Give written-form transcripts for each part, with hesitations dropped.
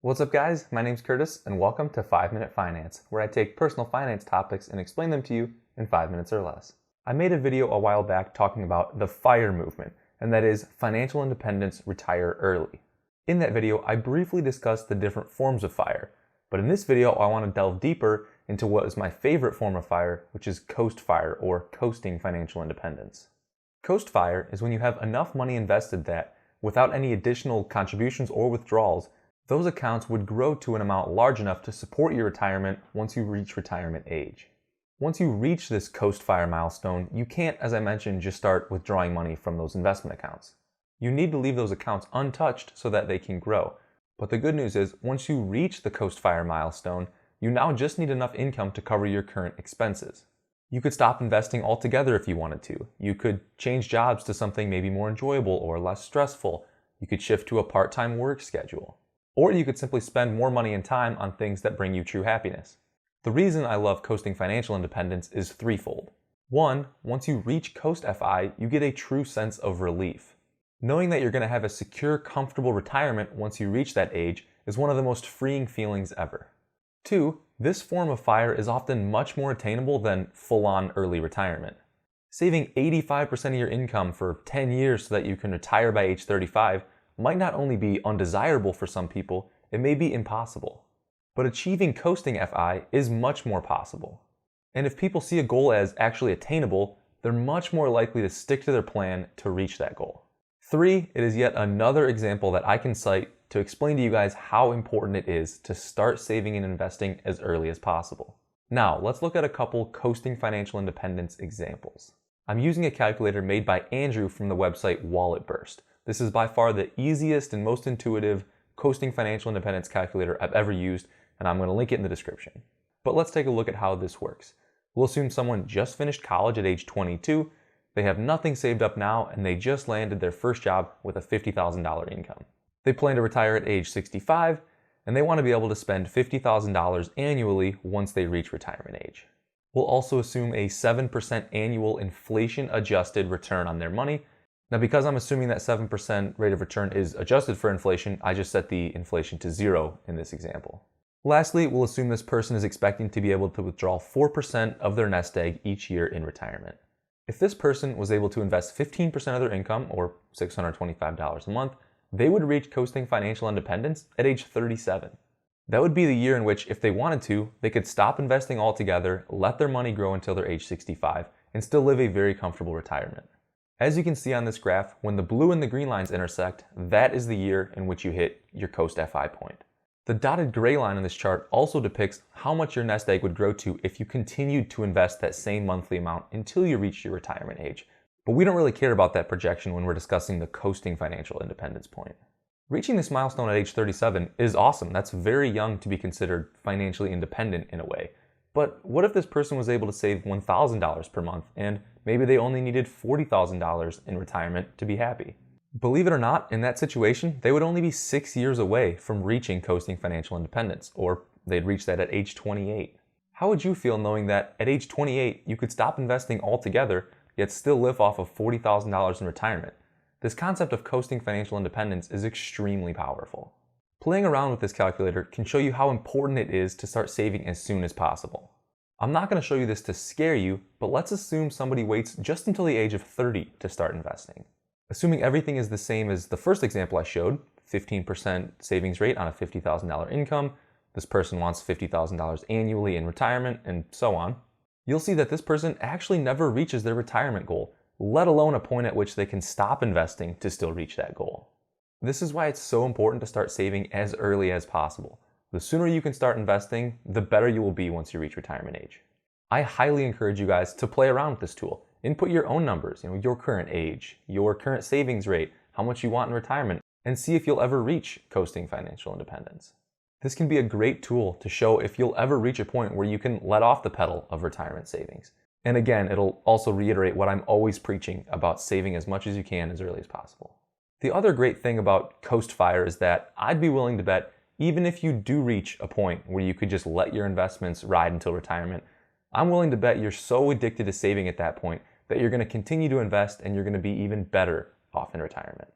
What's up guys, my name's Curtis and welcome to 5 Minute Finance, where I take personal finance topics and explain them to you in 5 minutes or less. I made a video a while back talking about the FIRE movement, and that is financial independence, retire early. In that video, I briefly discussed the different forms of FIRE, but in this video I want to delve deeper into what is my favorite form of FIRE, which is Coast FIRE or coasting financial independence. Coast FIRE is when you have enough money invested that, without any additional contributions or withdrawals, those accounts would grow to an amount large enough to support your retirement once you reach retirement age. Once you reach this Coast FIRE milestone, you can't, as I mentioned, just start withdrawing money from those investment accounts. You need to leave those accounts untouched so that they can grow. But the good news is, once you reach the Coast FIRE milestone, you now just need enough income to cover your current expenses. You could stop investing altogether if you wanted to. You could change jobs to something maybe more enjoyable or less stressful. You could shift to a part-time work schedule. Or you could simply spend more money and time on things that bring you true happiness. The reason I love coasting financial independence is threefold. One, once you reach Coast FI, you get a true sense of relief. Knowing that you're going to have a secure, comfortable retirement once you reach that age is one of the most freeing feelings ever. Two, this form of FIRE is often much more attainable than full-on early retirement. Saving 85% of your income for 10 years so that you can retire by age 35 might not only be undesirable for some people, it may be impossible. But achieving coasting FI is much more possible. And if people see a goal as actually attainable, they're much more likely to stick to their plan to reach that goal. Three, it is yet another example that I can cite to explain to you guys how important it is to start saving and investing as early as possible. Now, let's look at a couple coasting financial independence examples. I'm using a calculator made by Andrew from the website WalletBurst. This is by far the easiest and most intuitive coasting financial independence calculator I've ever used, and I'm going to link it in the description. But let's take a look at how this works. We'll assume someone just finished college at age 22, they have nothing saved up now, and they just landed their first job with a $50,000 income. They plan to retire at age 65, and they want to be able to spend $50,000 annually once they reach retirement age. We'll also assume a 7% annual inflation-adjusted return on their money. Now, because I'm assuming that 7% rate of return is adjusted for inflation, I just set the inflation to 0 in this example. Lastly, we'll assume this person is expecting to be able to withdraw 4% of their nest egg each year in retirement. If this person was able to invest 15% of their income, or $625 a month, they would reach coasting financial independence at age 37. That would be the year in which, if they wanted to, they could stop investing altogether, let their money grow until they're age 65, and still live a very comfortable retirement. As you can see on this graph, when the blue and the green lines intersect, that is the year in which you hit your Coast FI point. The dotted gray line on this chart also depicts how much your nest egg would grow to if you continued to invest that same monthly amount until you reach your retirement age. But we don't really care about that projection when we're discussing the coasting financial independence point. Reaching this milestone at age 37 is awesome. That's very young to be considered financially independent in a way. But what if this person was able to save $1,000 per month and maybe they only needed $40,000 in retirement to be happy? Believe it or not, in that situation, they would only be 6 years away from reaching coasting financial independence, or they'd reach that at age 28. How would you feel knowing that at age 28, you could stop investing altogether, yet still live off of $40,000 in retirement? This concept of coasting financial independence is extremely powerful. Playing around with this calculator can show you how important it is to start saving as soon as possible. I'm not going to show you this to scare you, but let's assume somebody waits just until the age of 30 to start investing. Assuming everything is the same as the first example I showed, 15% savings rate on a $50,000 income, this person wants $50,000 annually in retirement, and so on, you'll see that this person actually never reaches their retirement goal, let alone a point at which they can stop investing to still reach that goal. This is why it's so important to start saving as early as possible. The sooner you can start investing, the better you will be once you reach retirement age. I highly encourage you guys to play around with this tool. Input your own numbers, your current age, your current savings rate, how much you want in retirement, and see if you'll ever reach coasting financial independence. This can be a great tool to show if you'll ever reach a point where you can let off the pedal of retirement savings. And again, it'll also reiterate what I'm always preaching about saving as much as you can as early as possible. The other great thing about Coast FIRE is that I'd be willing to bet even if you do reach a point where you could just let your investments ride until retirement, I'm willing to bet you're so addicted to saving at that point that you're going to continue to invest and you're going to be even better off in retirement.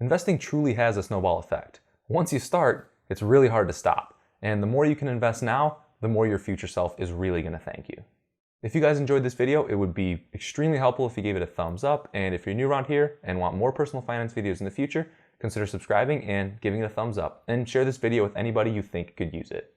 Investing truly has a snowball effect. Once you start, It's really hard to stop. And the more you can invest now, the more your future self is really going to thank you. If you guys enjoyed this video, it would be extremely helpful if you gave it a thumbs up. And if you're new around here and want more personal finance videos in the future, consider subscribing and giving it a thumbs up. And share this video with anybody you think could use it.